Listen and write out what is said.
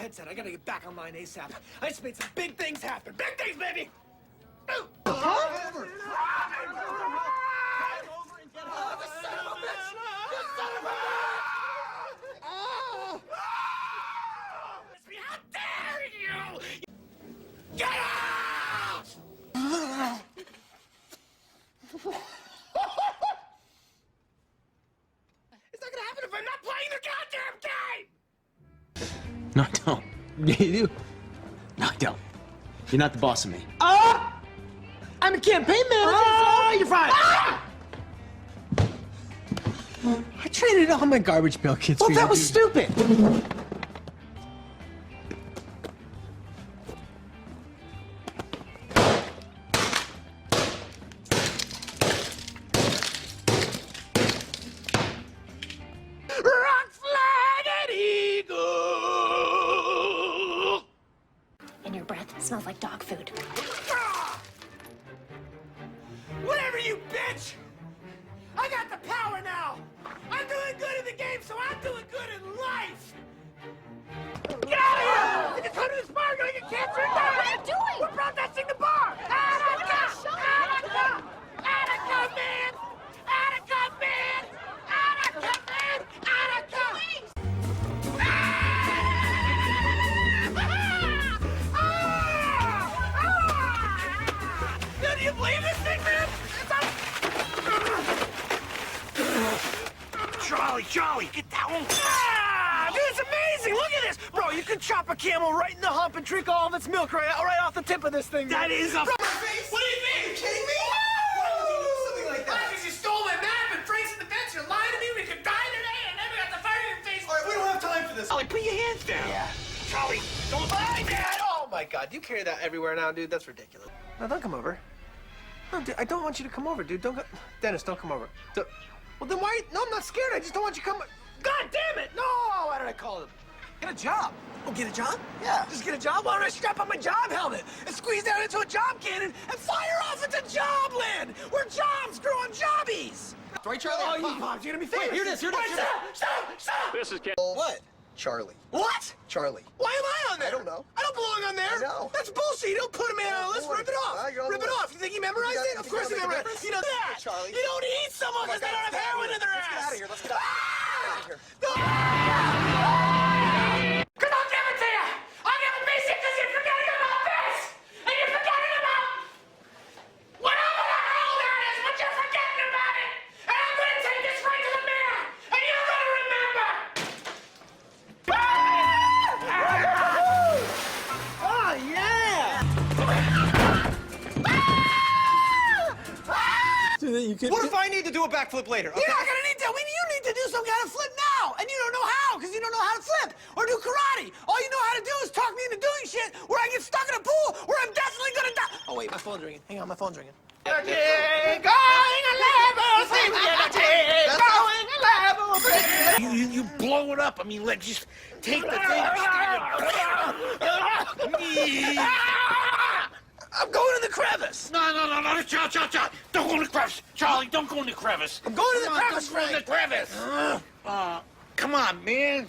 headset. I gotta get back online ASAP. I just made some big things happen. Big things, baby! How dare you! Get out! It's not gonna happen if I'm not playing the goddamn game! No, I don't. Yeah, you do. No, I don't. You're not the boss of me. I'm a campaign manager! You're fired! I traded all my garbage pail kids Well, for that you. was stupid. Rock flag and eagle! And your breath smells like dog food. Whatever, you bitch! I got the power now! I'm doing good in the game, so I'm doing good in life! Get out of here! If you come to this bar, you're gonna get cancer and die! What are you doing? We're protesting the bar! Attica! Attica! Attica, man! Attica, man! Attica, man! Attica! Do you believe this thing, man? Charlie, get down. Dude, it's amazing. Look at this. Bro, you can chop a camel right in the hump and drink all of its milk right off the tip of this thing. That is a... Bro, what do you mean? Are you kidding me? Why would you do something like that? Because you stole my map and Frank's in the bench. You're lying to me. We could die today and then we got the fire in your face. All right, we don't have time for this. Charlie, put your hands down. Yeah. Charlie, don't lie, Dad. Oh, my God. You carry that everywhere now, dude. That's ridiculous. No, don't come over. No, dude, I don't want you to come over, dude. Don't go... Dennis, don't come over. Well, then why... No, I'm not scared. I just don't want you to come... God damn it! No! Why did I call him? Get a job. Oh, get a job? Yeah. Just get a job? Why don't I strap on my job helmet and squeeze down into a job cannon and fire off into Jobland, where jobs grow on jobbies? Right, Charlie? Oh, you pops. You're gonna be famous. Wait, here it is. Wait, stop! This is What? Charlie. What? Charlie. Why am I on there? I don't know. I don't belong on there. I know. That's bullshit. You don't put him in on a list. Don't Rip it off. worry. Rip it off. You think he memorized it? Of course he memorized it. You know that. Charlie. You don't eat someone because they don't have heroin in their ass. Let's get out of here. Let's get out of here. Cause I'll give it to you. I'll give it to you because you're forgetting about this. And you're forgetting about whatever the hell that is, but you're forgetting about it. And I'm gonna take this right to the mayor. And you're gonna remember. Oh, yeah! What if I need to do a backflip later? You're not gonna need to. You need to do some kind of flip now, and you don't know how, because you don't know how to flip or do karate. All you know how to do is talk me into doing shit where I get stuck in a pool where I'm definitely gonna die. Oh wait, my phone's ringing. Hang on, my phone's ringing. Going a level, You blow it up. I mean, like, just take the thing. I'm going in the crevice. No, Charlie, don't go in the crevice. Charlie, don't go in the crevice. I'm going in the crevice, Don't go in the Frank. crevice. Come on, man.